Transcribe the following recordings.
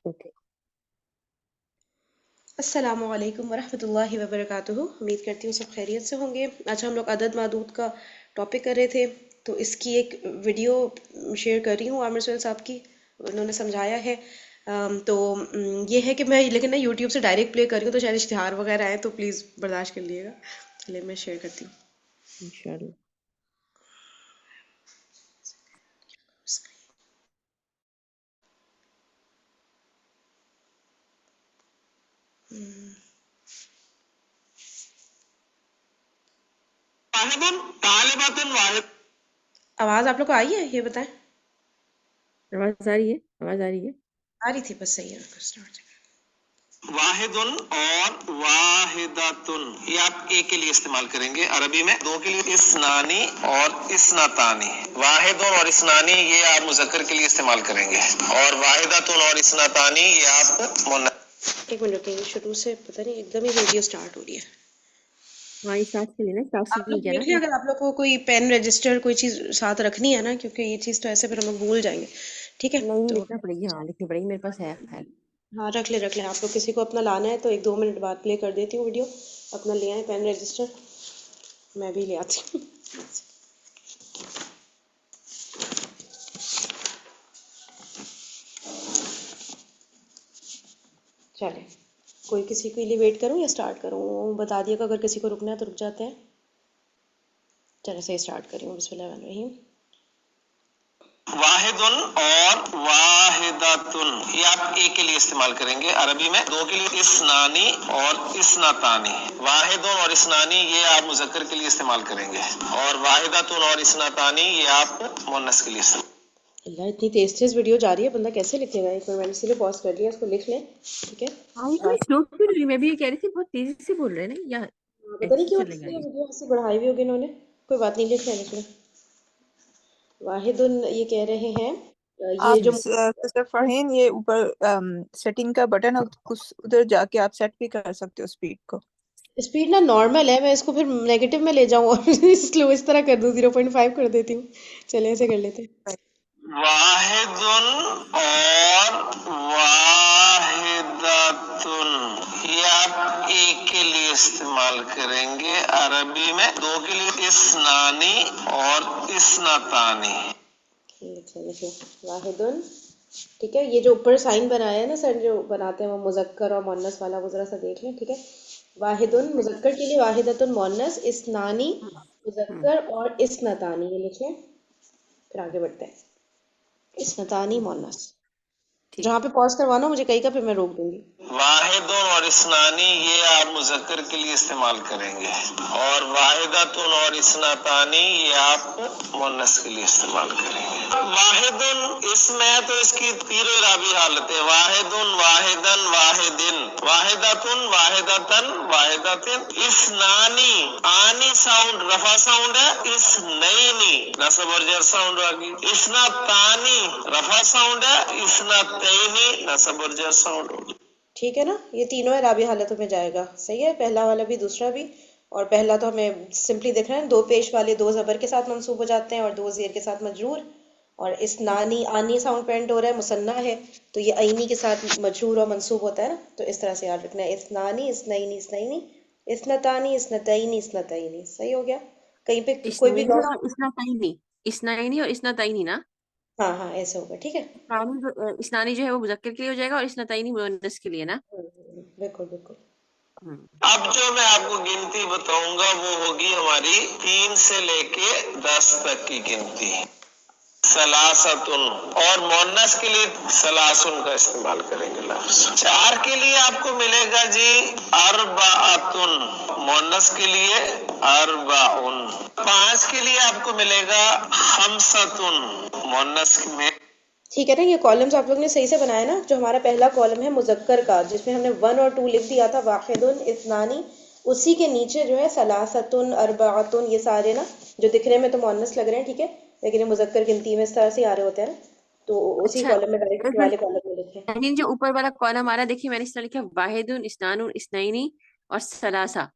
Okay. السلام علیکم ورحمۃ اللہ وبرکاتہ. امید کرتی ہوں سب خیریت سے ہوں گے. آج ہم لوگ عدد معدود کا ٹاپک کر رہے تھے، تو اس کی ایک ویڈیو شیئر کر رہی ہوں عامر سہیل صاحب کی. انہوں نے سمجھایا ہے. تو یہ ہے کہ میں لیکن نا یوٹیوب سے ڈائریکٹ پلے کر رہی ہوں، تو شاید اشتہار وغیرہ آئے تو پلیز برداشت کر لیے گا. چلیے میں شیئر کرتی ہوں. انشاءاللہ. آواز آپ لوگ کو آئی ہے؟ یہ بتائیں. آواز آ رہی ہے؟ آواز آ رہی ہے. آ رہی تھی، بس صحیح ہے. اسٹارٹ. واحد اور واحدتن، یہ آپ ایک کے لیے استعمال کریں گے عربی میں. دو کے لیے اسنانی اور اسنتانی. واحد اور اسنانی یہ آپ مذکر کے لیے استعمال کریں گے، اور واحدتن اور اسنتانی یہ آپ ایک منٹ رکیں گے، شروع سے پتہ نہیں ایک دم ہی ویڈیو اسٹارٹ ہو رہی ہے. ہاں یہ ساتھ سے لینا، ساتھ سے آپ لوگ کیا نا. دیکھ لیں اگر آپ لوگ کو کوئی پین رجسٹر کوئی چیز ساتھ رکھنی ہے نا، کیونکہ یہ چیز تو ایسے پھر ہم لوگ بھول جائیں گے. ٹھیک ہے نہیں تو لکھنا پڑے گی. ہاں لکھنی پڑے گی، میرے پاس ہے خیر. ہاں رکھ لیں رکھ لیں. آپ لوگ کسی کو اپنا لانا ہے تو 1-2 منٹ بعد پلے کر دیتی ہوں ویڈیو. اپنا لے آئیں پین رجسٹر، میں بھی لے آتی ہوں. چلیں، کوئی کسی کے لیے ویٹ کروں یا اسٹارٹ کروں؟ بتا دیے گا اگر کسی کو رکنا ہے تو رک جاتے ہیں. چلیں صحیح اسٹارٹ کری ہوں. بسم اللہ الرحمن الرحیم. واحد اور واحدتن یہ آپ ایک کے لیے استعمال کریں گے عربی میں. دو کے لیے اسنانی اور اسنتانی. واحد اور اسنانی یہ آپ مذکر کے لیے استعمال کریں گے، اور واحدتن اور اسنتانی یہ آپ مؤنث کے لیے استعمال. اللہ اتنی تیز تیز ویڈیو جا رہی ہے، بندہ کیسے لکھے گا؟ ایک بار میں نے اسی لیے پاز کر لیا، اس کو لکھ لیں. ٹھیک ہے. ہاں یہ تھوڑی سلو کیوں رہی؟ میں بھی یہ کہہ رہی تھی بہت تیزی سے بول رہے ہیں نا، یا پتہ نہیں ایسے کیوں چلے گا یہ؟ ویڈیو ایسے بڑھائی ہوئی ہوگی انہوں نے. کوئی بات نہیں، لکھ لیں. واحد یہ کہہ رہے ہیں یہ آپ جو سسٹر فرحین یہ اوپر سیٹنگ کا بٹن ہے، ادھر جا کے آپ سیٹ بھی کر سکتے ہو اسپیڈ کو. اسپیڈ نا نارمل ہے، میں اس کو پھر نیگیٹو میں لے جاؤں اور سلو اس طرح کر دوں، 0.5 کر دیتی ہوں. چلے ایسے کر لیتے ہیں. واحد اور واحدتن یہ آپ ایک کے لیے استعمال کریں گے عربی میں. دو کے لیے اسنانی اور اسنتانی. لکھ لیں. واحد. ٹھیک ہے. یہ جو اوپر سائن بنایا ہے نا سر، جو بناتے ہیں وہ مذکر اور مؤنث والا، وہ ذرا سا دیکھ لیں. ٹھیک ہے. واحد مذکر کے لیے، واحدۃ مؤنث، اسنانی مذکر اور اسنتانی یہ لکھ لیں. پھر آگے بڑھتے ہیں. اسنتانی مؤنث. ٹھیک. جہاں پہ پاز کروانا مجھے کہیں کا، پھر میں روک دوں گی. واحد اور اسنانی یہ آپ مذکر کے لیے استعمال کریں گے، اور واحدۃ اور اسنتانی یہ آپ مؤنث کے لیے استعمال کریں گے. واحد اس میں تو اس کی تیر اعرابی حالت ہے. واحد واحدن واحدن. واحدۃ واحدتن واحدتن. اسنانی آنی ساؤنڈ رفع ساؤنڈ ہے. اسنینی نصب اور جر ساؤنڈ آگی. اسنتانی رفع ساؤنڈ ہے. اسنتینی نصب اور جر ساؤنڈ ہوگی. ٹھیک ہے نا. یہ تینوں اعرابی حالتوں میں جائے گا. صحیح ہے. پہلا والا بھی دوسرا بھی. اور پہلا تو ہمیں سمپلی دیکھنا ہے، 2 پیش والے 2 زبر کے ساتھ منصوب ہو جاتے ہیں اور 2 زیر کے ساتھ مجرور. اور اسنانی آنی ساؤنڈ پینٹ ہو رہا ہے، مثنیٰ ہے، تو یہ عینی کے ساتھ مجرور اور منصوب ہوتا ہے نا. تو اس طرح سے یاد رکھنا ہے. اسنانی اسنینی اسنینی، اسنتانی اسنتینی اسنتینی. صحیح ہو گیا. کہیں پہ کوئی بھی اسنینی لوس. اور اسنتینی. اسنینی اور اسنتینی نا. ہاں ہاں ایسے ہوگا. ٹھیک ہے. اسنانی جو ہے وہ مذکر کے لیے ہو جائے گا، اور اسنتینی مؤنث کے لیے نا. بالکل بالکل. اب جو میں آپ کو گنتی بتاؤں گا وہ ہوگی ہماری 3 سے لے کے 10 تک کی گنتی. سلاستن، اور مونس کے لیے سلاسن کا استعمال کریں گے لفظ. 4 کے لیے آپ کو ملے گا جی اربعتن، مونس کے لیے اربعن. 5 کے لیے آپ کو ملے گا خمستن، مونس میں. ٹھیک ہے نا. یہ کالمز آپ لوگ نے صحیح سے بنایا نا. جو ہمارا پہلا کالم ہے مذکر کا، جس میں ہم نے 1 اور 2 لکھ دیا تھا، واحد اثنانی، اسی کے نیچے جو ہے ثلاثتن اربعتن، یہ سارے نا جو دکھنے میں تو مؤنث لگ رہے ہیں، ٹھیک ہے، لیکن یہ مذکر گنتی میں اس طرح سے آ رہے ہوتے ہیں نا. تو اسی اچھا کالم میں ڈائریکٹ والے کالم میں لکھیں. یعنی جو اوپر والا کالم آ رہا ہے، دیکھیے میں نے اس طرح لکھا واحد اسنان اسنینی اور ثلاثہ.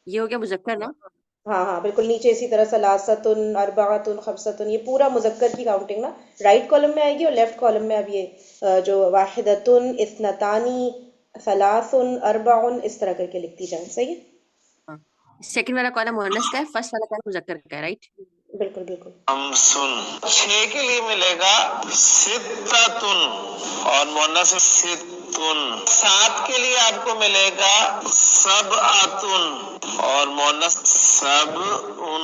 یہ ہو گیا مذکر نا. ہاں ہاں بالکل نیچے اسی طرح سلاستن اربعتن خمستن یہ پورا مذکر کی کاؤنٹنگ نا رائٹ کالم میں آئے گی اور لیفٹ کالم میں اب یہ جو واحدتن اثنتانی ثلاثن اربعن اس طرح کر کے لکھتی جائیں. صحیح ہے. سیکنڈ والا کالم مؤنث کا ہے، فرسٹ والا کالم مذکر کا ہے، رائٹ؟ بالکل بالکل. خمسن 6 کے لیے ملے گا ستتن اور مؤنث ستن. 7 کے لیے آپ کو ملے گا سبعتن اور مؤنث سبعن.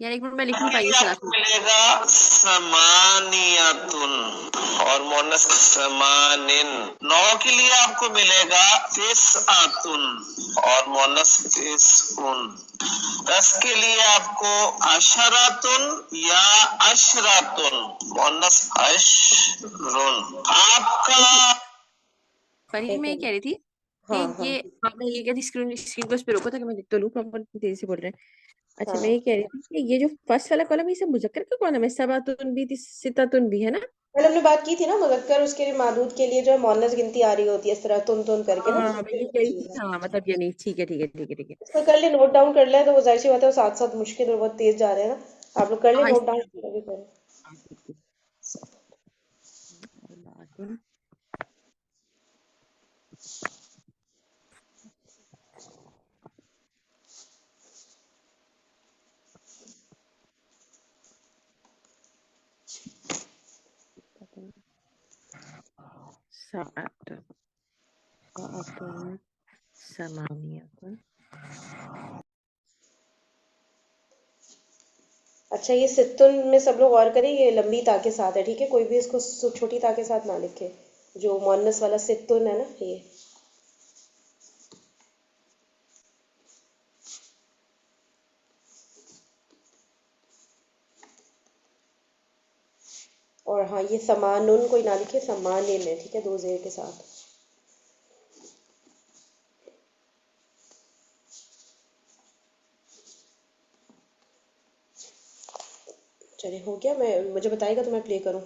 یار ایک منٹ میں لکھ نہیں پائی یہ یہ آپ کو ملے گا سمانیتن اور مؤنث سمانن. 9 کے لیے آپ کو ملے گا تسعتن اور مؤنث تسعن. 10 کے لیے آپ کو عشرتن یا عشرتن مؤنث عشرن. آپ کا فرید میں یہ کہہ رہی تھی کہ ہاں ہاں یہ آپ نے یہ کہا تھی اسکرین کو اس پہ روکو تھا کہ میں دیکھ تو لوں پراپر تیزی سے بول رہے ہیں. اچھا میں ہاں یہ کہہ رہی تھی کہ یہ جو فرسٹ والا کالم ہے یہ سب مذکر کا کالم ہے، سباتن بھی ستاتن بھی ہے نا؟ پہلے ہم نے بات کی تھی نا مذکر اس کے لیے معدود کے لیے جو ہے مؤنث گنتی آ رہی ہوتی ہے اس طرح تن کر کے نا. ہاں میں یہ کہہ رہی تھی کہ ہاں مطلب یہ نہیں، ٹھیک ہے ٹھیک ہے ٹھیک ہے ٹھیک ہے. اس کو کر لیں نوٹ ڈاؤن کر لیں تو وہ ظاہر سی بات ہے وہ ساتھ ساتھ مشکل اور بہت تیز جا رہے ہیں نا. آپ لوگ کر لیں ہاں نوٹ ڈاؤن بھی کریں. ساعتن ثمانیتن. اچھا یہ ستن میں سب لوگ غور کریں یہ لمبی تا کے ساتھ ہے ٹھیک ہے، کوئی بھی اس کو چھوٹی تا کے ساتھ نہ لکھے. جو مؤنث والا ستن ہے نا یہ اور ہاں یہ سمانن کوئی نہ لکھے سمانن ہے ٹھیک ہے 2 زیر کے ساتھ. چلے ہو گیا میں مجھے بتائے گا تو میں پلے کروں.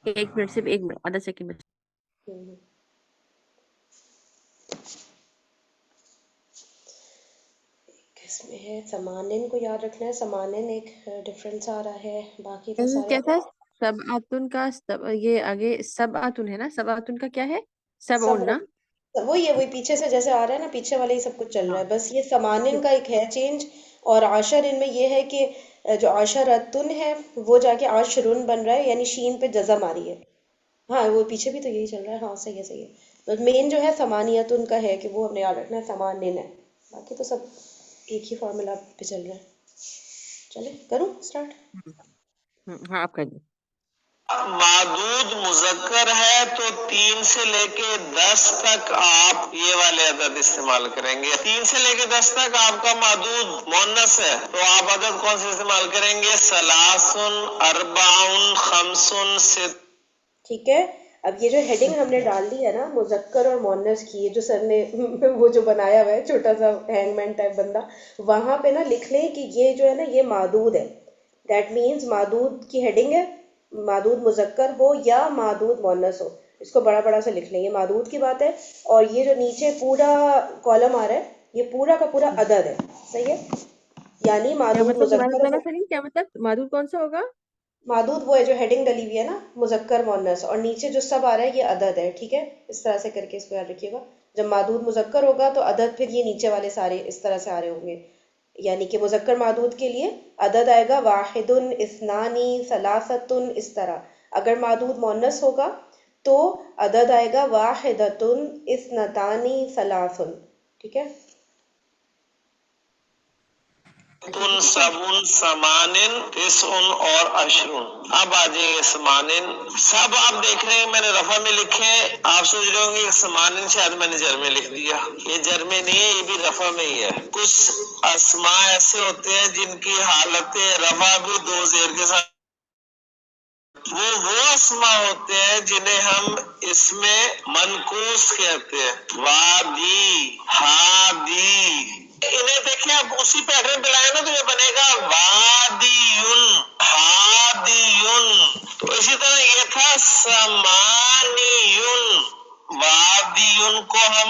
ایک منٹ صرف ایک منٹ آدھا سیکنڈ میں. ہوں. اس میں ہے سمانن کو یاد رکھنا ہے، سمانن ایک ڈفرنس آ رہا ہے باقی تو سارے کیا تھا سبعتن کا یہ آگے سبعتن ہے نا، سبعتن کا کیا ہے؟ سب سبعن نا؟ وہی ہے وہی پیچھے سے جیسے آ رہا ہے نا پیچھے والے ہی سب کچھ چل رہا ہاں ہے. بس یہ سمانن کا ایک ہے چینج. اور عاشر ان میں یہ ہے کہ جو عاشرتن ہے وہ جا کے عاشرن بن رہا ہے یعنی شین پہ جزم آ رہی ہے. ہاں وہ پیچھے بھی تو یہی چل رہا ہے. ہاں صحیح ہے صحیح ہے. تو مین جو ہے سمانیتن کا ہے کہ وہ ہم نے یاد رکھنا ہے سمانن ہے. باقی تو سب ایک ہی فارمولا پہ چل رہا ہے. چلے کروں اسٹارٹ. ہاں آپ کر دیں. معدود مذکر ہے تو 3 سے لے کے 10 تک آپ یہ والے عدد استعمال کریں گے. 3 سے لے کے 10 تک آپ کا معدود مؤنث ہے تو آپ عدد کون سے استعمال کریں گے؟ سلاسن اربعن خمسن ست. ٹھیک ہے. اب یہ جو ہیڈنگ ہم نے ڈال دی ہے نا مذکر اور مؤنث کی یہ جو سر نے وہ جو بنایا ہوا ہے چھوٹا سا ہینگ مین ٹائپ بندہ وہاں پہ نا لکھ لیں کہ یہ جو ہے نا یہ معدود ہے. دیٹ مینس معدود کی ہیڈنگ ہے معدود مذکر ہو یا معدود مؤنث ہو اس کو بڑا بڑا سے لکھ لیں. یہ معدود کی بات ہے. اور یہ جو نیچے پورا کالم آ رہا ہے یہ پورا کا پورا عدد ہے. صحیح ہے. یعنی کیا معدود مطلب دوبارہ مذکر بتانا ہو فرید، کیا مطلب معدود کون سا ہوگا؟ معدود وہ ہے جو ہیڈنگ ڈلی ہوئی ہے نا مذکر مؤنث اور نیچے جو سب آ رہا ہے یہ عدد ہے. ٹھیک ہے. اس طرح سے کر کے اس کو یاد رکھیے گا. جب معدود مذکر ہوگا تو عدد پھر یہ نیچے والے سارے اس طرح سے آ رہے ہوں گے. یعنی کہ مذکر معدود کے لیے عدد آئے گا واحد اثنانی ثلاثتن اس طرح. اگر معدود مؤنث ہوگا تو عدد آئے گا واحدتن اثنتانی ثلاثن. ٹھیک ہے. تن سبن سمانن تسعن اور عشرن. اب آ جائیے سمانن. سب آپ دیکھ رہے ہیں میں نے رفع میں لکھے. آپ سوچ رہے ہوں گے سمانن شاید میں نے جر میں لکھ دیا. یہ جر میں نہیں ہے یہ بھی رفع میں ہی ہے. کچھ اسماء ایسے ہوتے ہیں جن کی حالت رفع بھی 2 زیر کے ساتھ وہ اسماء ہوتے ہیں جنہیں ہم اس میں منقوص کہتے ہیں. وادی ہادی انہیں دیکھیں اب اسی پیٹرن پہ لائیں نا تو یہ بنے گا وادیون ہادیون. تو اسی طرح یہ تھا سمانیون. وادیون کو ہم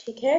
ٹھیک ہے،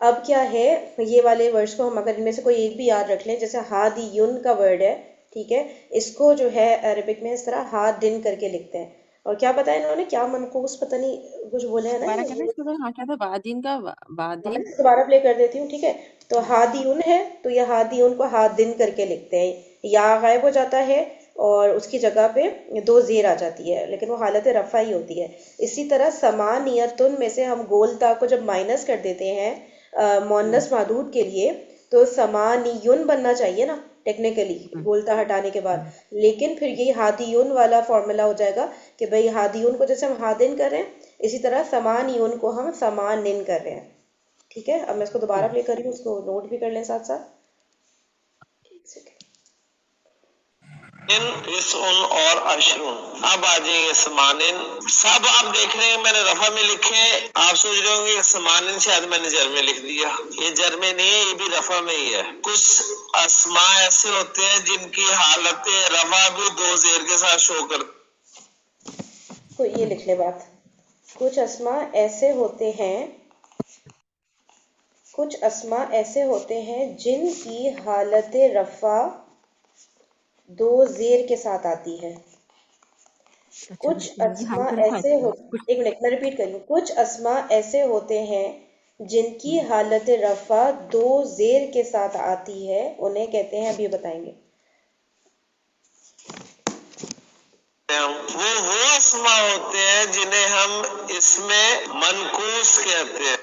اب کیا ہے، یہ والے ورڈز کو ہم اگر ان میں سے کوئی ایک بھی یاد رکھ لیں، جیسے ہادیون کا ورڈ ہے، ٹھیک ہے، اس کو جو ہے عربک میں اس طرح ہادن کر کے لکھتے ہیں، اور کیا پتا ہے انہوں نے کیا منقوص پتہ نہیں کچھ بولے ہیں نا دوبارہ کرنا یہ، اس کو، ہاں کیا تھا بادین کا میں بادین. دوبارہ پلے کر دیتی ہوں، ٹھیک ہے، تو ہادیون ہے تو یہ ہادیون کو ہادن کر کے لکھتے ہیں، یا غائب ہو جاتا ہے اور اس کی جگہ پہ دو زیر آ جاتی ہے، لیکن وہ حالت رفع ہی ہوتی ہے۔ اسی طرح سمانیتن میں سے ہم گول تا کو جب مائنس کر دیتے ہیں مؤنث معدود کے لیے، تو سمانیون بننا چاہیے نا ٹیکنیکلی گول تا ہٹانے کے بعد، لیکن پھر یہ ہادیون والا فارمولا ہو جائے گا کہ بھئی ہادیون کو جیسے ہم ہادن کر رہے ہیں، اسی طرح سمانیون کو ہم سمانن کر رہے ہیں، ٹھیک ہے۔ اب میں اس کو دوبارہ پلے کر رہی ہوں، اس کو نوٹ بھی کر لیں ساتھ ساتھ، ایک سیکنڈ۔ ان اور اشرون، اب آ جائیں گے سمانن، سب آپ دیکھ رہے ہیں میں نے رفع میں لکھے، آپ سوچ رہے ہوں گے سمانن شاید میں نے جر میں لکھ دیا، یہ جر میں نہیں ہے، یہ بھی رفع میں ہی ہے۔ کچھ اسماء ایسے ہوتے ہیں جن کی حالت رفع بھی دو زیر کے ساتھ شو کرتے، تو یہ لکھ لے بات، کچھ اسماء ایسے ہوتے ہیں، کچھ اسماء ایسے ہوتے ہیں جن کی حالت رفع دو زیر کے ساتھ آتی ہے۔ کچھ یہ اسماء حالت رفع ایسے ایک منٹ میں ریپیٹ کر لوں، کچھ اسماء ایسے ہوتے ہیں جن کی حالت رفع دو زیر کے ساتھ آتی ہے، انہیں کہتے ہیں، اب یہ بتائیں گے۔ وہ اسماء ہوتے ہیں جنہیں ہم اس میں منقوص کہتے ہیں،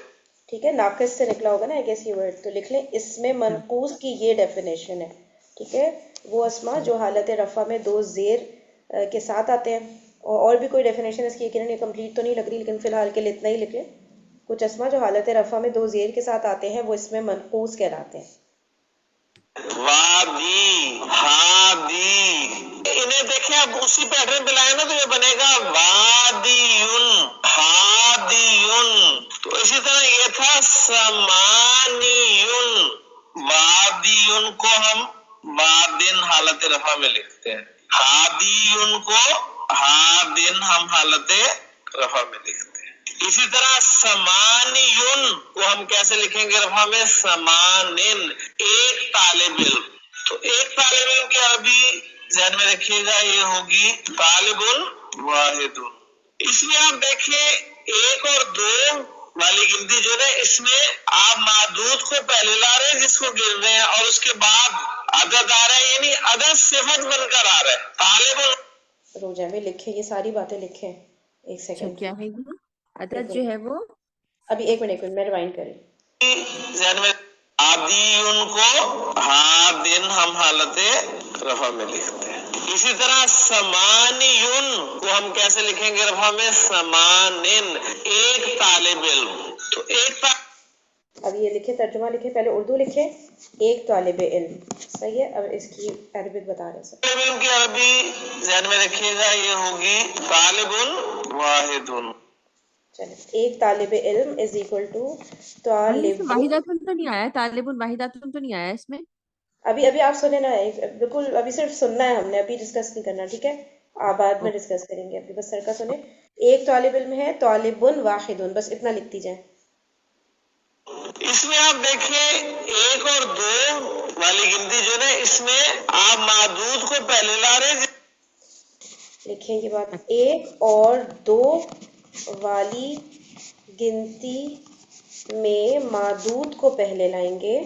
ٹھیک ہے، ناقص سے نکلا ہوگا نا ایک ایسی ورڈ، تو لکھ لیں اس میں منقوص کی یہ ڈیفینیشن ہے، ٹھیک ہے، وہ اسماء جو حالت رفع میں دو زیر کے ساتھ آتے ہیں، اور بھی کوئی ڈیفینیشن اس کی یقیناً کمپلیٹ تو نہیں لگ رہی، لیکن فی الحال کے لیے اتنا ہی لکھ لیں، کچھ اسماء جو حالت رفع میں دو زیر کے ساتھ آتے ہیں وہ اس میں منقوص کہلاتے ہیں۔ وادی، ہادی، انہیں دیکھیں اب اسی پیٹرن پہ لائے نا تو یہ بنے گا وادیون، ہادیون، تو اسی طرح یہ تھا سمانیون، وادیون کو ہم وادن حالت رفع میں لکھتے ہیں، ہادیون کو ہادن ہم حالت رفع میں لکھتے ہیں۔ اسی طرح سمانیون کو ہم کیسے لکھیں گے رفع میں؟ سمانن، ایک طالب علم، تو ایک طالب علم کی عربی ذہن میں رکھیے گا یہ ہوگی طالب واحد۔ اس میں آپ دیکھیں ایک اور دو والی گنتی جو ہے اس میں آپ معدود کو پہلے لا رہے ہیں جس کو گر رہے ہیں، اور اس کے بعد عدد آ رہا ہے، یعنی عدد صفت بن کر آ رہا ہے، طالب روجہ میں لکھیں، یہ ساری باتیں لکھیں، ایک اچھا سیکنڈ، کیا ہے یہ ایک عدد جو منٹ، ہے وہ ابھی ایک منٹ میں ریوائنڈ کریں۔ ذہن میں ہادی ان کو ہادن ہم حالت رفع میں لکھتے ہیں۔ اسی طرح سمانیون کو ہم کیسے لکھیں گے رفع میں؟ سمانن، ایک طالب علم، تو ایک اب یہ لکھیں، ترجمہ لکھیں، پہلے اردو لکھیں، ایک طالب علم، صحیح ہے، اب اس کی عربک بتا رہے ہیں سر۔ طالب علم کی عربی ذہن میں رکھیے گا یہ ہوگی طالب واحد۔ چلیں، ایک طالب علم از اکول ٹو بھائی اس میں طالب، واحداتن تو نہیں آیا ہے، طالب واحداتن تو نہیں آیا ہے اس میں. ابھی آپ سنیں نا، بالکل ابھی صرف سننا ہے ہم نے، ابھی ڈسکس نہیں کرنا، ٹھیک ہے، آپ بعد میں ڈسکس کریں گے، ابھی بس سر کا سنیں۔ ایک طالب علم ہے، طالب واحد، بس اتنا لکھتی جائیں۔ اس میں آپ دیکھیں ایک اور دو والی گنتی جو ہے اس میں آپ معدود کو پہلے لا رہے ہیں، لکھیں یہ بات، ایک اور دو والی گنتی میں معدود کو پہلے لائیں گے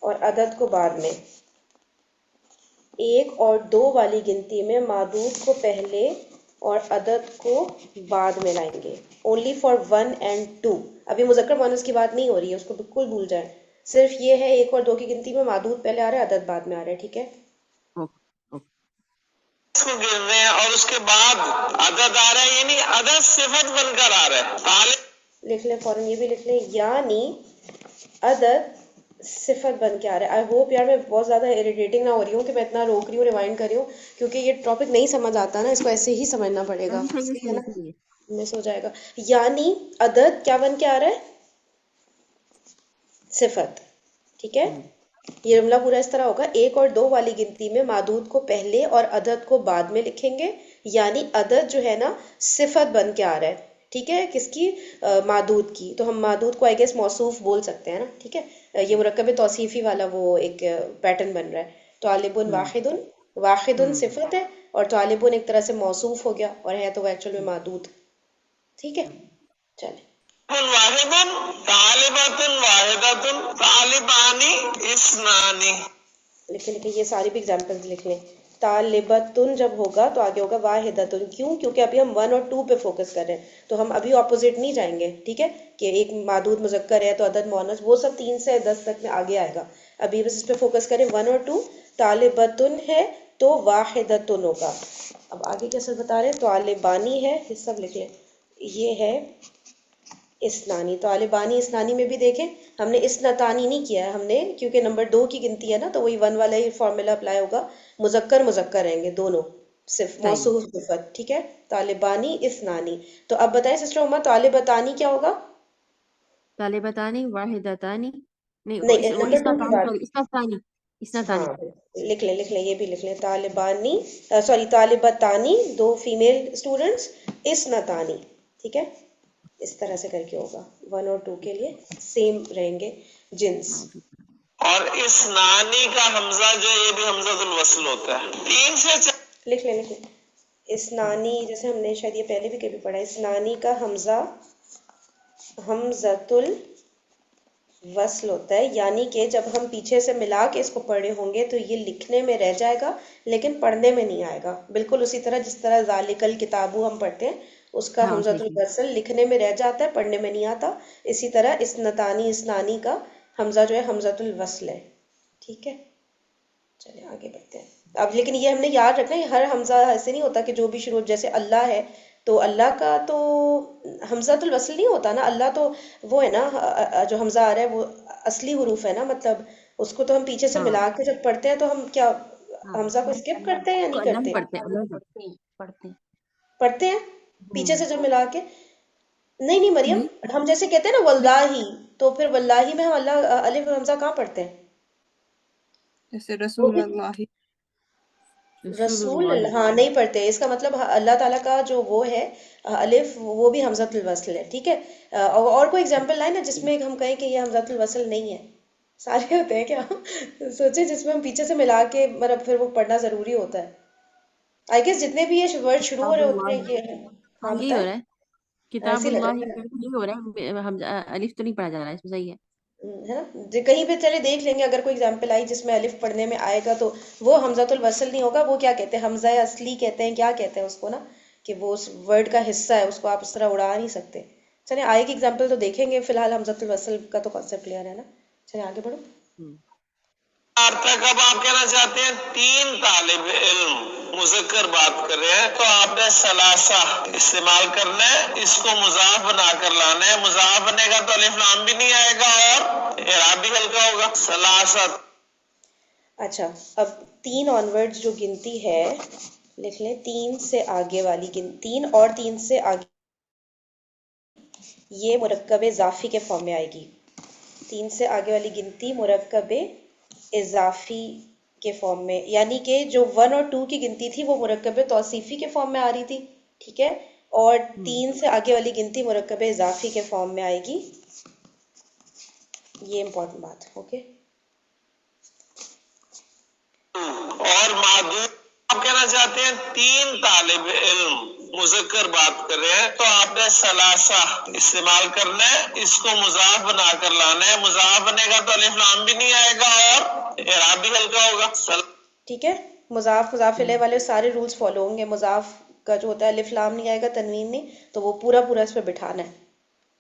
اور عدد کو بعد میں۔ ایک اور دو والی گنتی میں معدود کو پہلے اور عدد کو بعد میں لائیں گے، اونلی فار 1 and 2۔ ابھی مذکر مؤنث کی بات نہیں ہو رہی ہے، اس کو بالکل بھول جائیں، صرف یہ ہے ایک اور دو کی گنتی میں معدود پہلے آ رہا ہے، عدد بعد میں آ رہا ہے، ٹھیک ہے۔ اس کو گر رہے ہیں اور اس کے بعد عدد آ رہا ہے، یعنی عدد صفت بن کر آ رہا ہے، طالب لکھ لیں فوراً، یہ بھی لکھ لیں، یعنی عدد صفت بن کے آ رہا ہے. آئی ہوپ یار میں بہت زیادہ اریٹیٹنگ نہ ہو رہی ہوں کہ میں اتنا روک رہی ہوں ریوائنڈ کر رہی ہوں، کیونکہ یہ ٹاپک نہیں سمجھ آتا نا، اس کو ایسے ہی سمجھنا پڑے گا. نہیں صحیح صحیح ہے صحیح نا؟ صحیح ہے. مس ہو جائے گا. یعنی عدد کیا بن کے آ رہا ہے؟ صفت. ٹھیک ہے، یہ جملہ پورا اس طرح ہوگا: ایک اور دو والی گنتی میں معدود کو پہلے اور عدد کو بعد میں لکھیں گے. یعنی عدد جو ہے نا صفت بن کے آ رہا ہے. ٹھیک ہے، کس کی؟ معدود کی. تو ہم معدود کو آئی گیس موصوف بول سکتے ہیں نا. ٹھیک ہے، یہ مرکب توصیفی والا وہ ایک پیٹرن بن رہا ہے. طالب واحد، واحد صفت ہے، اور طالب ایک طرح سے موصوف ہو گیا، اور ہے تو وہ ایکچوئل میں معدود. ٹھیک ہے، چلیں. واحد، طالبۃ واحدۃ، طالبانی اثنانی. لکھیں لکھیں، یہ ساری بھی ایگزامپلز لکھ لیں. طالبتن جب ہوگا تو آگے ہوگا واحدتن. کیوں؟ کیونکہ ابھی ہم 1 اور 2 پہ فوکس کر رہے ہیں، تو ہم ابھی اپوزٹ نہیں جائیں گے. ٹھیک ہے، کہ ایک معدود مذکر ہے تو عدد مؤنث، وہ سب 3 سے 10 تک میں آگے آئے گا. ابھی بس اس پہ فوکس کریں 1 اور 2. طالبتن ہے تو واحدتن ہوگا. اب آگے کیسے بتا رہے ہیں؟ طالبانی ہے، یہ سب لکھ لیں. یہ ہے اسنانی. طالبانی اسنانی میں بھی دیکھیں ہم نے اسنتانی نہیں کیا ہے، ہم نے کیونکہ نمبر 2 کی گنتی ہے نا، تو وہی 1 والا ہی فارمولا اپلائی ہوگا. مذکر مذکر رہیں گے دونوں، صرف صحیح. موصوف صفت. ٹھیک ہے، طالبانی اسنانی. تو اب بتائیں سسٹر عمر، طالبتانی کیا ہوگا؟ طالبتانی واحدتانی، نہیں نہیں، وہ نمبر 2 کی اسنتانی، بات. سوری اسنتانی، اسنتانی. ہاں، لکھ لیں یہ بھی لکھ لیں. طالبانی، سوری طالبتانی، 2 فیمیل اسٹوڈنٹس. اسنتانی. ٹھیک ہے، اس طرح سے کر کے ہوگا. 1 اور 2 کے لیے سیم رہیں گے جنس. اور اثنانی کا حمزہ جو ہے یہ بھی حمزہ الوصل ہوتا ہے. 3 سے 4 لکھ لیں لکھ لیں. اسنانی، جیسے ہم نے شاید یہ پہلے بھی کبھی پڑھا ہے، اسنانی کا حمزہ حمزۃ الوصل ہوتا ہے. یعنی کہ جب ہم پیچھے سے ملا کے اس کو پڑھے ہوں گے تو یہ لکھنے میں رہ جائے گا لیکن پڑھنے میں نہیں آئے گا. بالکل اسی طرح جس طرح ذالک الکتابو ہم پڑھتے ہیں، اس کا ہاں صحیح حمزۃ صحیح. الوصل لکھنے میں رہ جاتا ہے، پڑھنے میں نہیں آتا. اسی طرح اسنتانی اسنانی کا حمزہ جو ہے حمزۃ الوصل ہے. ٹھیک ہے، چلیں آگے بڑھتے ہیں. اب لیکن یہ ہم نے یاد رکھنا ہے، ہر حمزہ ایسے نہیں ہوتا کہ جو بھی شروع، جیسے اللہ ہے تو اللہ کا تو حمزۃ الوصل نہیں ہوتا نا. اللہ تو وہ ہے نا، جو حمزہ آ رہا ہے وہ اصلی حروف ہے نا، مطلب اس کو تو ہم پیچھے سے ہاں ملا کے جب پڑھتے ہیں تو ہم کیا ہاں، حمزہ کو اسکپ کرتے ہیں یا تو نہیں اللہ ہی کرتے؟ پڑھتے ہیں، اللہ ہی پڑھتے ہیں، پڑھتے ہیں. پڑھتے ہیں پیچھے سے جب ملا کے. نہیں نہیں مریم، نہیں ہم جیسے کہتے ہیں نا واللہ، تو پھر واللہ میں ہم اللہ الف اور حمزہ کہاں پڑھتے ہیں؟ جیسے وہ رسول بھی اللہ. رسول رسول اللہ. ہاں نہیں پڑھتے. اس کا مطلب اللہ تعالیٰ کا جو وہ ہے الف، وہ بھی حمزۃ الوصل ہے. ٹھیک ہے، اور کوئی اگزامپل لائے نا جس میں ہم کہیں کہ یہ حمزۃ الوصل نہیں ہے؟ سارے ہوتے ہیں کیا؟ سوچے جس میں ہم پیچھے سے ملا کے مطلب پھر وہ پڑھنا ضروری ہوتا ہے. آئی گیس جتنے بھی یہ ورڈ شروع ہو کتاب رہے ہوتے اللہ، ہیں یہ. ہاں ہاں یہی ہو بتائیں. رہا ہے. کتاب ایسے ہی لگ اللہ رہا ہے یہی ہو رہا ہے، الف تو نہیں پڑھا جا رہا ہے، اس میں صحیح ہے. ہے نا. کہیں پہ چلے دیکھ لیں گے اگر کوئی اگزامپل آئی جس میں الف پڑھنے میں آئے گا تو وہ حمزۃ الوصل نہیں ہوگا. وہ کیا کہتے ہیں؟ حمزہ اصلی کہتے ہیں. کیا کہتے ہیں اس کو نا، کہ وہ اس ورڈ کا حصہ ہے، اس کو آپ اس طرح اڑا نہیں سکتے. چلیں آئے کی اگزامپل تو دیکھیں گے، فی الحال حمزۃ الوصل کا تو کانسیپٹ کلیئر ہے نا. چلیں آگے بڑھو. تک اب آپ کہنا چاہتے ہیں 3 طالب علم، مذکر بات کر رہے ہیں تو آپ نے ثلاثہ استعمال کرنا ہے. اس کو مضاف بنا کر لانا ہے. مضاف بنے گا تو الف لام بھی نہیں آئے گا اور اعراب بھی ہلکا ہوگا. ثلاثہ. اچھا، اب 3 آنورڈ جو گنتی ہے لکھ لیں. 3 سے آگے والی گنتی، 3 اور 3 سے آگے، یہ مرکب اضافی کے فارم میں آئے گی. 3 سے آگے والی گنتی مرکب اضافی کے فارم میں، یعنی کہ جو 1 اور 2 کی گنتی تھی وہ مرکب توصیفی کے فارم میں آ رہی تھی. ٹھیک ہے، اور 3 سے آگے والی گنتی مرکب اضافی کے فارم میں آئے گی. یہ امپورٹنٹ بات. اوکے، اور معدود آپ کہنا چاہتے ہیں 3 طالب علم، مذکر بات کر رہے ہیں تو آپ نے ثلاثہ استعمال کرنا ہے. اس کو مضاف بنا کر لانا ہے. مضاف بنے گا تو الف لام بھی نہیں آئے گا اور اعراب بھی ہلکا ہوگا. ٹھیک ہے. مضاف مضاف الیہ والے سارے رولز فالو ہوں گے. مضاف کا جو ہوتا ہے الف لام نہیں آئے گا، تنوین نہیں، تو وہ پورا پورا اس پہ بٹھانا ہے.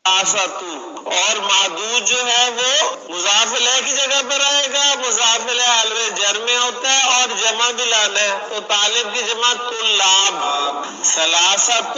اور معدود جو ہے وہ مضاف الیہ کی جگہ پر آئے گا. مضاف الیہ حالت جر میں ہوتا ہے اور جمع بھی لانا ہے. تو طالب کی جمع طلاب. ثلاثۃ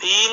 3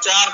4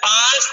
5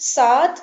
7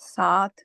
7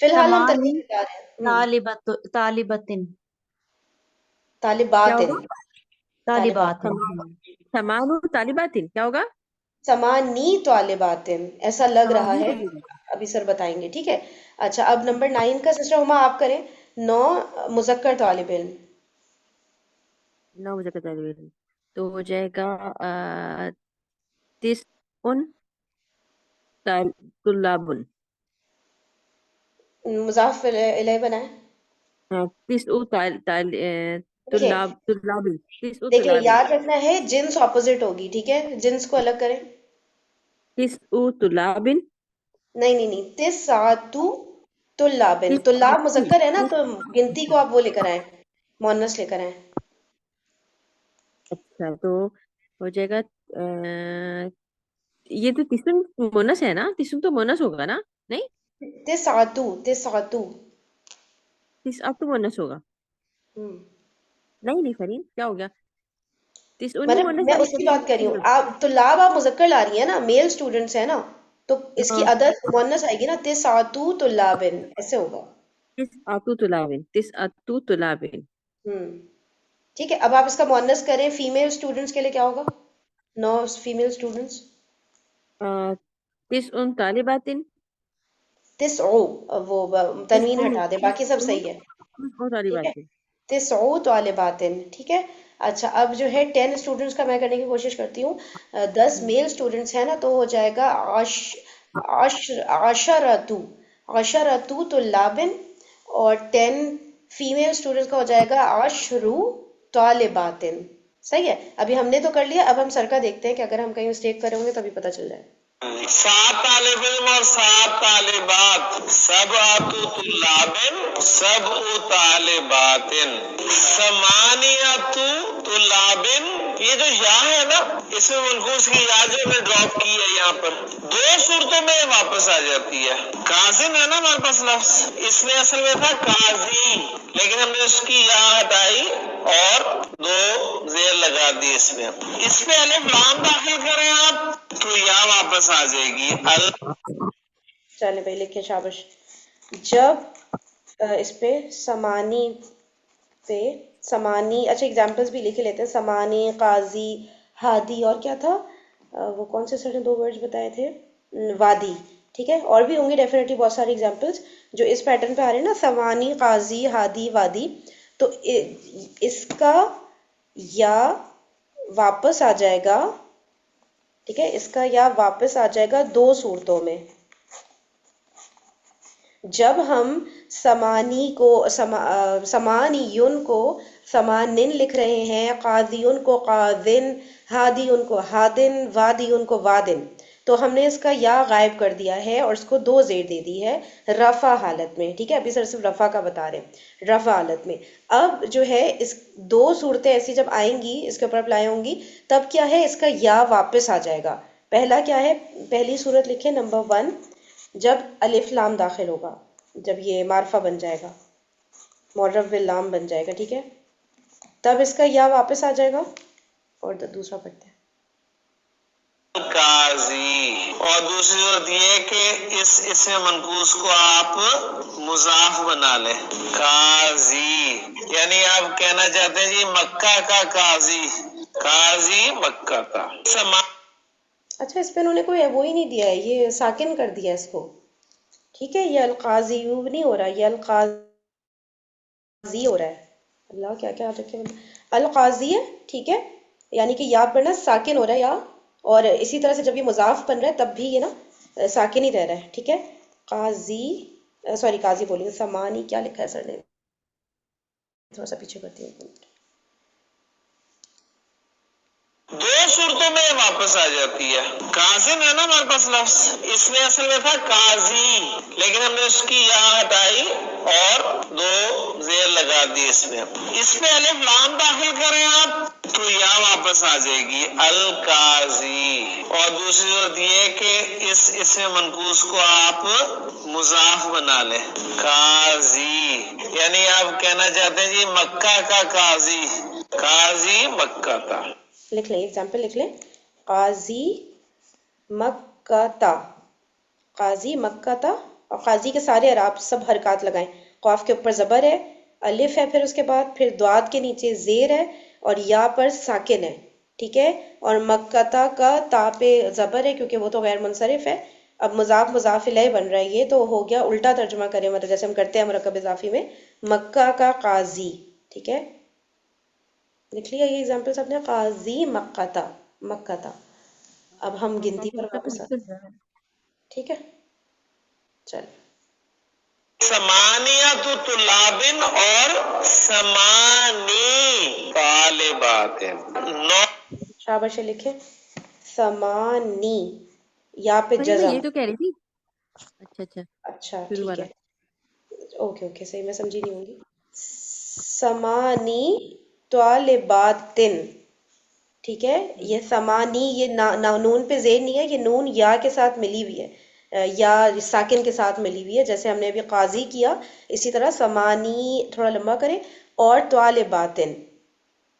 فی الحال ہم سمانی تنوین ہٹا رہے ہیں. طالبتن کیا طالباتن. ہوگا؟ طالباتن. سمانو طالباتن کیا ہوگا؟ سمانی طالباتن ایسا لگ رہا سمانی ہے، طالبات. ابھی سر بتائیں گے. ٹھیک ہے. اچھا اب نمبر 9 کا سسٹر ہما آپ کریں. 9 مذکر طالب علم. 9 مذکر طالب علم تو ہو جائے گا تسعن طلاب. مضاف الیہ بنائیں. تسع دیکھیں طلاب تسع دیکھیں طلاب. یاد رکھنا ہے جنس اپوزٹ ہوگی. ٹھیک ہے، جنس کو الگ کریں. تسع طلاب. نہیں نہیں نہیں، تسعۃ طلابن. تسعة. طلاب مذکر ہے نا، تو گنتی کو آپ وہ لے کر آئیں، مؤنث لے کر آئیں. اچھا تو ہو جائے گا یہ تو تسن مونس ہے نا، تسن تو مونس ہوگا نا؟ نہیں، تسعۃ. تسعة تو مونس ہوگا. نہیں فرین کیا ہو گیا؟ تسعن بھی مونس میں والی اس کی بات کر رہی کبھی. ہوں. آپ طلاب آپ مذکر لا رہی ہیں نا، میل اسٹوڈنٹس ہیں نا، تو اس کی ہاں عدد مؤنث آئے گی نا، تسعۃ طلابن ایسے ہوگا. تسعة طلاب. تسعة طلاب. ٹھیک ہے. اب آپ اس کا مؤنث کریں فیمیل اسٹوڈنٹس کے لیے کیا ہوگا؟ 9 فیمیل اسٹوڈنٹس. تسع طالبات. تسع، وہ تنوین ہٹا دیں، باقی سب صحیح ہے. تسع ٹھیک ہے، طالبات. تسع طالبات. ٹھیک ہے. اچھا اب جو ہے 10 اسٹوڈنٹس کا میں کرنے کی کوشش کرتی ہوں. 10 میل اسٹوڈنٹس ہیں نا، تو ہو جائے گا عشرۃ طلاب. اور 10 فیمیل اسٹوڈنٹس کا ہو جائے گا عشر طالبات. صحیح ہے. ابھی ہم نے تو کر لیا، اب ہم سر کا دیکھتے ہیں کہ اگر ہم کہیں مسٹیک کریں گے تبھی پتہ چل جائے. 7 طالب علم اور 7 طالبات. سبعۃ طلاب سبع طالبات. ثمانیۃ طلاب. یہ جو یا ہے نا، اس میں منقوص کی یا جو میں ڈراپ کی ہے یہاں پر 2 صورتوں میں واپس آ جاتی ہے. کاظم ہے نا ہمارے پاس لفظ، اس میں اصل میں تھا قاضی، لیکن ہم نے اس کی یا ہٹائی اور 2 زیر لگا دی. اس پہ الف لام داخل کریں آپ تو یا واپس آ جائے گی. چلے بھائی لکھیں، شابش. جب اس پہ سمانی پہ سمانی، اچھا ایگزامپلس بھی لکھ لیتے ہیں. سمانی، قاضی، ہادی، اور کیا تھا وہ کون سے سر نے 2 ورڈز بتائے تھے؟ وادی. ٹھیک ہے، اور بھی ہوں گے ڈیفینیٹلی بہت سارے ایگزامپلس جو اس پیٹرن پہ آ رہے ہیں نا، سمانی، قاضی، ہادی، وادی. تو اس کا یا واپس آ جائے گا. ٹھیک ہے، اس کا یا واپس آ جائے گا 2 صورتوں میں. جب ہم سمانیون کو سمانن لکھ رہے ہیں، قاضیون کو قاضن، ہادیون کو ہادن، وادیون کو وادن، تو ہم نے اس کا یا غائب کر دیا ہے اور اس کو 2 زیر دے دی ہے رفع حالت میں. ٹھیک ہے، ابھی سر صرف رفع کا بتا رہے ہیں، رفع حالت میں. اب جو ہے اس 2 صورتیں ایسی جب آئیں گی، اس کے اوپر اپلائی ہوں گی، تب کیا ہے، اس کا یا واپس آ جائے گا. پہلا کیا ہے، پہلی صورت لکھیں نمبر 1، جب الف لام داخل ہوگا، جب یہ معرفہ بن جائے گا، معرف باللام بن جائے گا. ٹھیک ہے، تب اس کا یا واپس آ جائے گا. اور دوسرا پڑھتے ہیں. قاضی. اور دوسری صورت یہ کہ اس میں منقوص کو آپ مضاف بنا لیں، قاضی. یعنی آپ کہنا چاہتے ہیں جی مکہ کا قاضی، قاضی مکہ کا. اچھا اس پہ انہوں نے کوئی وہ ہی نہیں دیا ہے، یہ ساکن کر دیا اس کو. ٹھیک ہے، یہ القاضی نہیں ہو رہا، یہ القاضی ہو رہا ہے. اللہ کیا کیا رکھے، القاضی ہے. ٹھیک ہے، یعنی کہ یا پڑھنا ساکن ہو رہا ہے یا، اور اسی طرح سے جب یہ مضاف بن رہا ہے تب بھی یہ نا ساکن ہی رہ رہا ہے. ٹھیک ہے، قاضی، سوری قاضی بولیے، سمانی کیا لکھا ہے سر نے، تھوڑا سا پیچھے کرتی ہوں. 2 صورتوں میں واپس آ جاتی ہے. قاضم ہے نا ہمارے پاس لفظ، اس میں اصل میں تھا قاضی، لیکن ہم نے اس کی یا ہٹائی اور 2 زیر لگا دی. اس میں الف لام داخل کریں آپ تو یا واپس آ جائے گی، القاضی. اور دوسری صورت یہ کہ اس میں منقوص کو آپ مضاف بنا لیں، قاضی. یعنی آپ کہنا چاہتے ہیں جی مکہ کا قاضی، قاضی مکہ کا. لکھ لیں، ایگزامپل لکھ لیں. قاضی مکہ تا، قاضی مکہ تا اور قاضی کے سارے اعراب سب حرکات لگائیں. قاف کے اوپر زبر ہے، الف ہے پھر اس کے بعد، پھر دعاد کے نیچے زیر ہے اور یا پر ساکن ہے. ٹھیک ہے. اور مکتا کا تا پہ زبر ہے کیونکہ وہ تو غیر منصرف ہے. اب مضاف مضاف الیہ بن رہا ہے، یہ تو ہو گیا الٹا ترجمہ کریں، مطلب جیسے ہم کرتے ہیں مرکب اضافی میں، مکہ کا قاضی. ٹھیک ہے، لکھ لیا یہ ایگزامپل سب نے، قاضی مکتا، مکتا. اب ہم گنتی پر واپس آتے ہیں. ٹھیک ہے، چل. سمانیت طلابن اور سمانی طالبات. نو شاباش لکھیں سمانی، یا پہ میں جزم. یہ تو کہہ رہی تھی. اچھا اچھا، اچھا شروع ٹھیک والا. ہے، اوکے اوکے صحیح، میں سمجھی نہیں ہوں گی. سمانی طالباتن. ٹھیک ہے، یہ سمانی، یہ نون پہ زیر نہیں ہے، یہ نون یا کے ساتھ ملی ہوئی ہے، یا ساکن کے ساتھ ملی ہوئی ہے، جیسے ہم نے ابھی قاضی کیا اسی طرح سمانی تھوڑا لمبا کریں، اور طالباتن.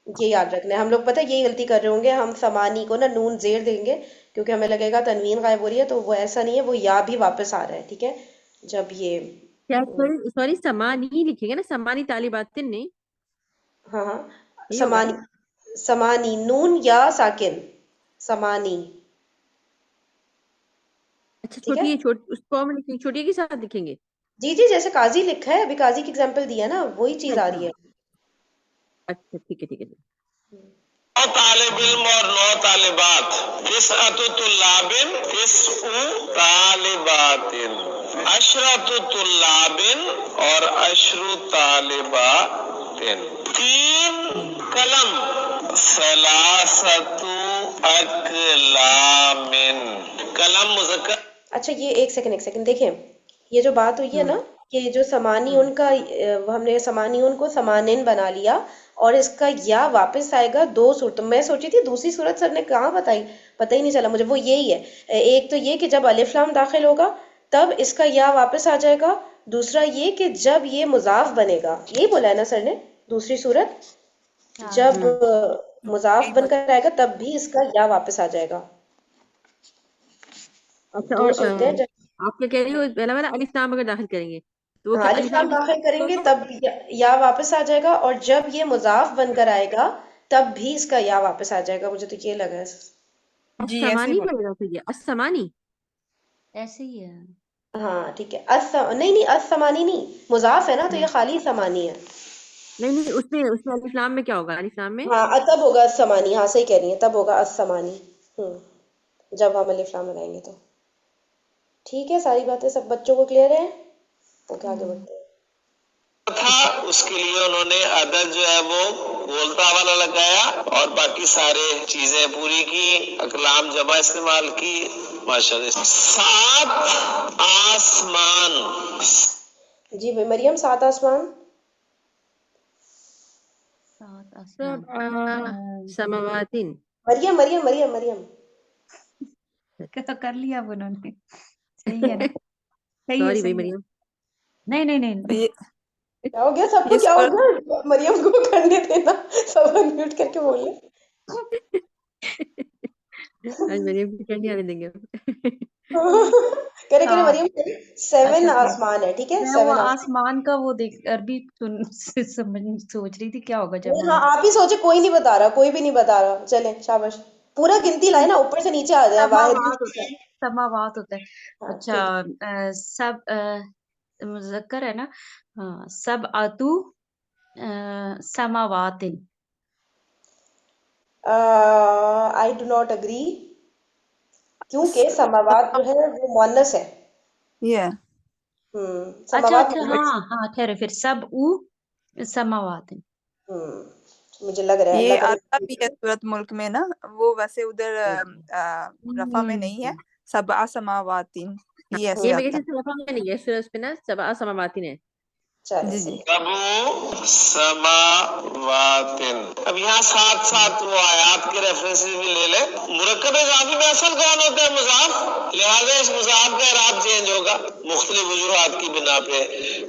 یہ یاد رکھنا ہے. ہم لوگ پتہ ہے یہی غلطی کر رہے ہوں گے، ہم سمانی کو نا نون زیر دیں گے کیونکہ ہمیں لگے گا تنوین غائب ہو رہی ہے، تو وہ ایسا نہیں ہے، وہ یا بھی واپس آ رہا ہے. ٹھیک ہے، جب یہ کیا سوری سمانی لکھیں گے نا، سمانی طالبات نہیں. ہاں ہاں یہی ہوگا نا. سمانی، سمانی نون یا ساکن، سمانی. اچھا ٹھیک ہے، چھوٹی ہے، اس کو ہم لکھیں چھوٹی کے ساتھ لکھیں گے. جی جی جیسے قاضی لکھا ہے، ابھی قاضی کی اگزامپل دیا نا، وہی چیز آ رہی ہے. اچھا ٹھیک ہے ٹھیک ہے. 9 طالب علم اور 9 طالبات. تسعۃ طلابن، تسع طالبات. عشرۃ طلابن اور عشر طالبات. 3 قلم، ثلاثۃ اقلام. قلم مذکر. اچھا یہ ایک سیکنڈ دیکھیں، یہ جو بات ہوئی ہے نا کہ جو سمانی ان کا ہم نے سمانی ان کو سمانن بنا لیا، اور اس کا یا واپس آئے گا 2 صورتوں. میں سوچی تھی دوسری صورت سر نے کہاں بتائی، پتہ ہی نہیں چلا مجھے. وہ یہی ہے، ایک تو یہ کہ جب الف لام داخل ہوگا تب اس کا یا واپس آ جائے گا، دوسرا یہ کہ جب یہ مضاف بنے گا. یہی بولا ہے نا سر نے دوسری صورت، جب مضاف بن کر آئے گا تب بھی اس کا یا واپس آ جائے گا. اچھا، 2 اور صورتیں ہیں آپ کیا کہہ رہی ہو، پہلا والا الف لام اگر داخل کریں گے تو وہ ہاں کیا الف الف لام لام داخل کریں گے تب یا واپس آ جائے گا، اور جب یہ مضاف بن کر آئے گا تب بھی اس کا یا واپس آ جائے گا. مجھے تو یہ لگا ہے. جی ایسے ہی السمانی بول. پڑے گا پھر یہ السمانی. ایسے ہی ہے. ہاں ٹھیک ہے. نہیں السمانی نہیں، مضاف ہے نا تو یہ خالی سمانی ہے. نہیں نہیں، اس میں الف لام میں کیا ہوگا، الف لام میں ہاں تب ہوگا السمانی، ہاں صحیح کہہ رہی ہیں، تب ہوگا السمانی. جب ہم الف لام لگائیں گے تو. ٹھیک ہے، ساری باتیں سب بچوں کو کلیئر ہیں؟ اوکے آگے بڑھتے ہیں. تھا اس کے لیے انہوں نے عدد جو ہے وہ بولتا والا لگایا اور باقی سارے چیزیں پوری کی، اقلام جمع استعمال کی. ماشاءاللہ. 7 آسمان. جی بھائی مریم 7 آسمان. 7 آسمان. سبع سماواتن. مریم کر لیا اب انہوں نے. صحیح ہے نا، صحیح ہے سوری بھائی صحیح ہے. مریم. نہیں یہ کیا ہو گیا سب کو، اس کیا ہو پر گیا؟ مریم کو کرنے دینا، سب انمیوٹ کر کے بول لیں. آج مریم کی کرنی آنے دیں گے. کرے ہاں مریم. 7 اچھا ٹھیک. آسمان ہے. ٹھیک ہے، میں وہ 7 آسمان. آسمان کا وہ دیکھ عربی سوچ رہی تھی کیا ہوگا جب ہاں میں. آپ ہی سوچے، کوئی نہیں بتا رہا، کوئی بھی نہیں بتا رہا. چلیں شاباش، پورا گنتی لائے نا، اوپر سے نیچے آ جائے. واحد بھی. سماوات ہوتا ہے، سماوات ہوتا ہے. ہاں ٹھیک ہے. اچھا سب مذکر ہے نا. ہاں سب آتو سماواتن. آئی ڈو ناٹ اگری، کیونکہ سماوات جو ہے وہ مؤنث ہے. یہ اچھا سماوات اچھا مؤنث. ہاں ہاں ٹھہرے، پھر سب سماواتن. مجھے لگ رہا ہے اللہ یہ کرے. آتا بھی ہے سورت ملک میں نا، وہ ویسے ادھر رفع میں نہیں ہے. سبع سماواتن یہ ایسے یہ میرے آتا سے صرف میں نہیں ہے، اس پہ نا سبع سماواتن ہے. چلے جی جی. صحیح. سبع سماوات. اب یہاں ساتھ ساتھ وہ آیات کے ریفرنس بھی لے لیں. مرکب اضافی میں اصل کون ہوتا ہے؟ مضاف. لہٰذا اس مضاف کا اعراب چینج ہوگا مختلف وجوہات کی بنا پہ.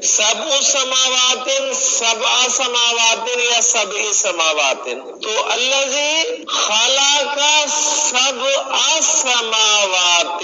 سبع سماوات، سبع سماوات یا سبع سماوات. تو الذی خلق سبع سماوات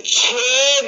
6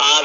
8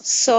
100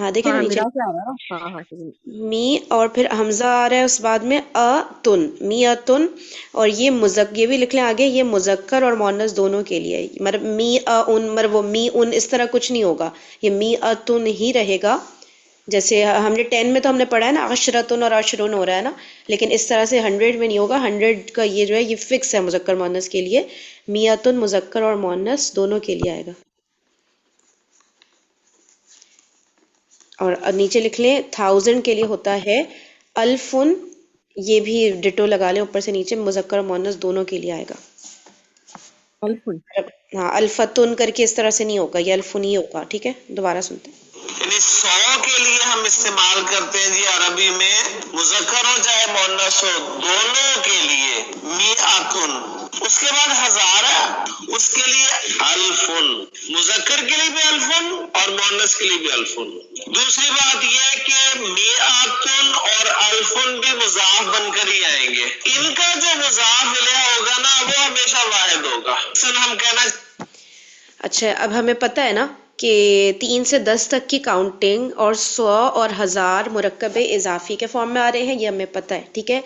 ہاں دیکھیں نا ہاں نیچے ملا کے آ رہا ہے. ہاں ہاں می اور پھر حمزہ آ رہا ہے اس بعد میں تن می اتن. اور یہ یہ بھی لکھ لیں آگے، یہ مذکر اور مؤنث دونوں کے لیے ہے. مطلب می ان مطلب وہ می ان اس طرح کچھ نہیں ہوگا، یہ می اتن ہی رہے گا. جیسے ہم نے 10 میں تو ہم نے پڑھا ہے نا عشرتن اور عشرون ہو رہا ہے نا، لیکن اس طرح سے 100 میں نہیں ہوگا. 100 کا یہ جو ہے یہ فکس ہے مذکر مؤنث کے لیے. میاتن مذکر اور مؤنث دونوں کے لیے آئے گا. اور نیچے لکھ لیں 1000 کے لیے ہوتا ہے الفن. یہ بھی ڈٹو لگا لیں اوپر سے نیچے، مذکر اور مؤنث دونوں کے لیے آئے گا. الفن. ہاں الفتن کر کے اس طرح سے نہیں ہوگا، یہ الفن ہی ہوگا. ٹھیک ہے دوبارہ سنتے ہیں. یعنی 100 کے لیے ہم استعمال کرتے ہیں جی عربی میں، مذکر ہو چاہے مؤنث ہو دونوں کے لیے میعتن. اس کے بعد 1000 ہے، اس کے لیے الفن، مذکر کے لیے بھی الفن اور مؤنث کے لیے بھی الفن. دوسری بات یہ ہے کہ میعتن اور الفن بھی مضاف بن کر ہی آئیں گے. ان کا جو مضاف الیہ ہوگا نا وہ ہمیشہ واحد ہوگا. مثلا ہم کہنا اچھا اب ہمیں پتہ ہے نا کہ 3 سے 10 تک کی کاؤنٹنگ اور 100 اور 1000 مرکب اضافی کے فارم میں آ رہے ہیں، یہ ہمیں پتہ ہے. ٹھیک ہے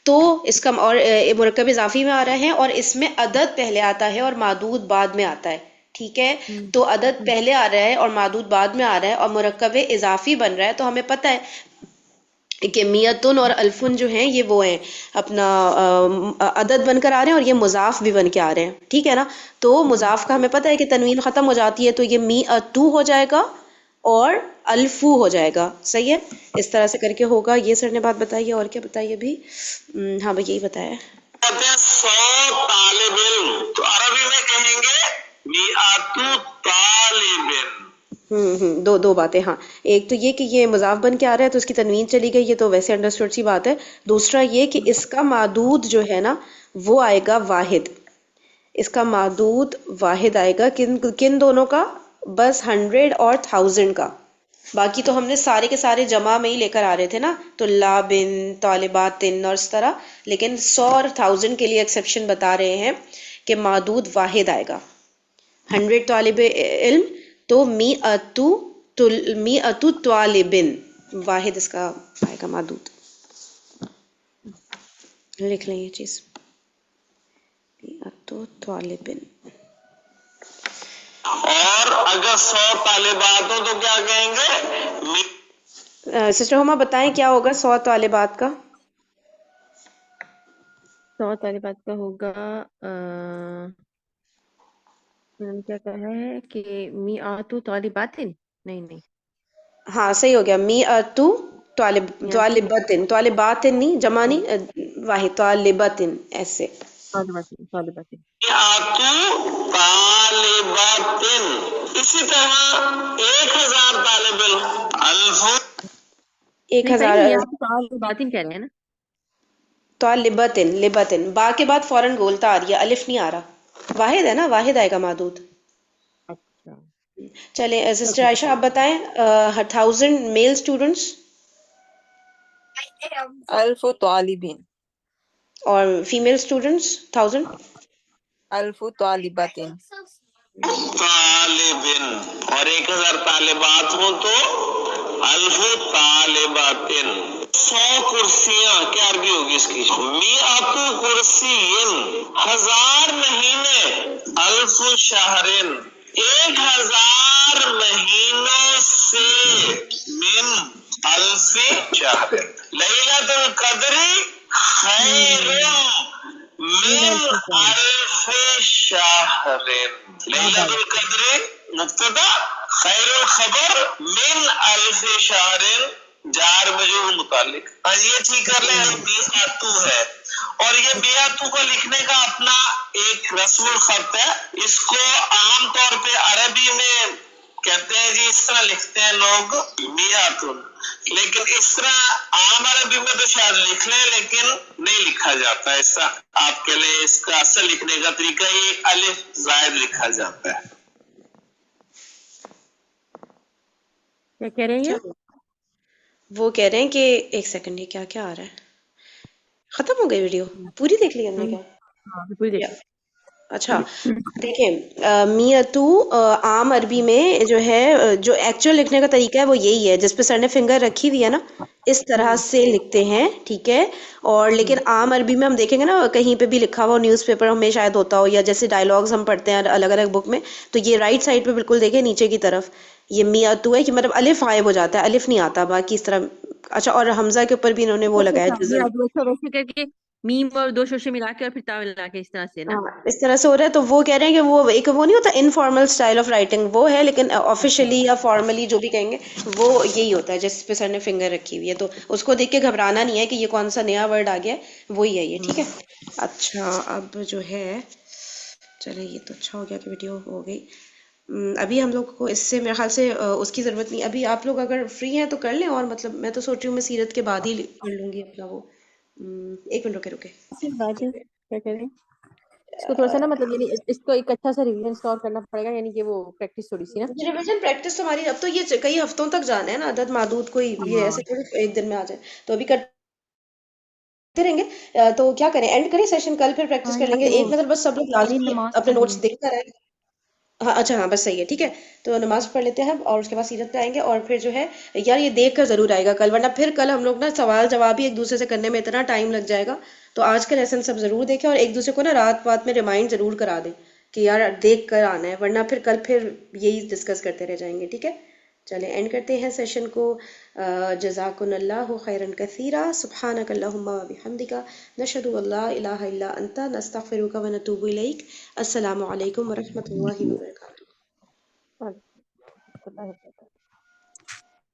تو اس کا اور مرکب اضافی میں آ رہا ہے، اور اس میں عدد پہلے آتا ہے اور معدود بعد میں آتا ہے. ٹھیک ہے تو عدد پہلے آ رہا ہے اور معدود بعد میں آ رہا ہے اور مرکب اضافی بن رہا ہے، تو ہمیں پتہ ہے کہ میتن اور الفن جو ہیں یہ وہ ہیں اپنا عدد بن کر آ رہے ہیں اور یہ مضاف بھی بن کے آ رہے ہیں. ٹھیک ہے نا، تو مضاف کا ہمیں پتہ ہے کہ تنوین ختم ہو جاتی ہے، تو یہ می اتو ہو جائے گا اور الفو ہو جائے گا. صحیح ہے، اس طرح سے کر کے ہوگا. یہ سر نے بات بتائی ہے، اور کیا بتائیے ابھی؟ ہاں بھائی یہی بتایا ہے. کہتے ہیں 100 طالب علم، تو عربی میں کہیں گے میعتو طالب. دو باتیں. ہاں ایک تو یہ کہ یہ مضاف بن کے آ رہا ہے تو اس کی تنوین چلی گئی، یہ تو ویسے انڈرسٹوڈ سی بات ہے. دوسرا یہ کہ اس کا معدود جو ہے نا وہ آئے گا واحد. اس کا معدود واحد آئے گا. کن دونوں کا؟ بس 100 اور 1000 کا. باقی تو ہم نے سارے کے سارے جمع میں ہی لے کر آ رہے تھے نا، تو لابن طالباتن اور اس طرح. لیکن 100 اور 1000 کے لیے ایکسیپشن بتا رہے ہیں کہ معدود واحد آئے گا. 100 طالب علم تو می اتو طالبن، واحد اس کا آئے گا معدود. لکھ لیں یہ چیز می اتو طالبن. اور اگر 100 طالبات ہو تو کیا کہیں گے؟ سسٹر ہما بتائیں کیا ہوگا 100 طالبات کا؟ 100 طالبات کا ہوگا کیا کہا ہے کہ میعاتو طالباتن. نہیں ہاں صحیح ہو گیا. می اتو میعاتو طالباتن، طالباتن نہیں جمع نہیں، واحد طالباتن ایسے. طالباتن. میعتو طالباتن. اسی طرح 1000 طالب علم الف. 1000 میعاتو طالباتن کہہ رہے ہیں نا. لبتن با کے بعد فوراً گولتا آ رہی ہے، الف نہیں آ رہا. واحد ہے نا، واحد آئے گا معدود. اچھا چلیں سسٹر عائشہ آپ بتائیں 1000 میل اسٹوڈنٹس الف طالبین. اور فیمیل اسٹوڈنٹس 1000. الف طالباتن. طالبن. اور 1000 طالبات ہوں تو الف طالباتن. 100 کرسیاں کیا عربی ہوگی اس کی؟ میعتو کرسی. 1000 مہینے الف شہرن. 1000 مہینوں سے من الف شہر. لیلۃ القدر خیر من الف شہر. لیلۃ القدر مبتدا، خیر الخبر من الف شہر جار مجرور متعلق. یہ ٹھیک کر لیں میعتو ہے. اور یہ میعتو کو لکھنے کا اپنا ایک رسم الخط ہے. اس کو عام طور پہ عربی میں کہتے ہیں جی اس طرح لکھتے ہیں لوگ میعتن، لیکن اس طرح عام عربی میں تو شاید لکھ لیں لیکن نہیں لکھا جاتا ایسا. آپ کے لیے اس کا اصل لکھنے کا طریقہ یہ الف زائد لکھا جاتا ہے. کیا کہہ رہے ہیں یہ؟ وہ کہہ رہے ہیں کہ ایک سیکنڈ یہ کیا کیا آ رہا ہے. ختم ہو گئی ویڈیو پوری دیکھ لی ہم نے کیا؟ ہاں بالکل دیکھیں. اچھا دیکھیں میتو عام عربی میں جو ہے جو ایکچوئل لکھنے کا طریقہ ہے وہ یہی ہے جس پہ سر نے فنگر رکھی ہوئی ہے نا اس طرح سے لکھتے ہیں ٹھیک ہے اور لیکن عام عربی میں ہم دیکھیں گے نا کہیں پہ بھی لکھا ہوا ہو نیوز پیپر میں شاید ہوتا ہو یا جیسے ڈائلاگز ہم پڑھتے ہیں الگ الگ بک میں تو یہ رائٹ سائڈ پہ بالکل دیکھیں نیچے کی طرف یہ میتو ہے کہ مطلب الف غائب ہو جاتا ہے الف نہیں آتا باقی اس طرح اچھا اور حمزہ کے اوپر بھی انہوں نے وہ اچھا لگایا اچھا جزم ویسے ویسے کر کے میم اور دو شوشے ملا کے اور پھر تا ملا کے اس طرح سے نا. ہاں اس طرح سے ہو رہا ہے تو وہ کہہ رہے ہیں کہ وہ ایک وہ نہیں ہوتا انفارمل اسٹائل آف رائٹنگ وہ ہے لیکن آفیشلی یا فارملی جو بھی کہیں گے وہ یہی ہوتا ہے جس پہ سر نے فنگر رکھی ہوئی ہے تو اس کو دیکھ کے گھبرانا نہیں ہے کہ یہ کون سا نیا ورڈ آ گیا ہے وہی ہے یہ ٹھیک ہے. اچھا اب جو ہے چلے یہ تو اچھا ہو گیا کہ ویڈیو ہو گئی. ابھی ہم لوگ کو اس سے میرے خیال سے اس کی ضرورت نہیں ابھی آپ لوگ اگر فری ہیں تو کر لیں اور مطلب میں تو سوچ رہی ہوں میں سیرت کے بعد ہی کر لوں گی اپنا وہ ایک منٹ رکے رکے صحیح بات ہے. کیا کریں اس کو تھوڑا سا نا مطلب یعنی اس کو ایک اچھا سا ریویژن انسٹال کرنا پڑے گا یعنی کہ وہ پریکٹس تھوڑی سی نا. ریویژن پریکٹس تو ہماری اب تو یہ کئی ہفتوں تک جانا ہے نا عدد معدود کوئی یہ ہاں ایسے تھوڑی ایک دن میں آ جائے تو ابھی کرتے رہیں گے. تو کیا کریں اینڈ کریں سیشن کل پھر پریکٹس ہاں کر لیں گے یہ وہ ایک نظر بس سب لوگ میری لازمی نماز اپنے پڑھنی نوٹس دیکھ کر آئیں. ہاں اچھا ہاں بس صحیح ہے ٹھیک ہے تو نماز پڑھ لیتے ہیں اور اس کے بعد سیرت پہ آئیں گے اور پھر جو ہے یار یہ دیکھ کر ضرور آئے گا کل ورنہ پھر کل ہم لوگ نا سوال جواب ہی ایک دوسرے سے کرنے میں اتنا ٹائم لگ جائے گا تو آج کا لیسن سب ضرور دیکھیں اور ایک دوسرے کو نا رات میں ریمائنڈ ضرور کرا دیں کہ یار دیکھ کر آنا ہے ورنہ پھر کل پھر یہی ڈسکس کرتے رہ جائیں گے ٹھیک ہے. چلیں اینڈ کرتے ہیں سیشن کو. جزاکن اللہ خیرا کثیرا سبحانک اللہم و بحمدک نشہد ان لا الہ الا انت نستغفرک و نتوب الیک. السلام علیکم ورحمۃ اللہ وبرکاتہ. اللہ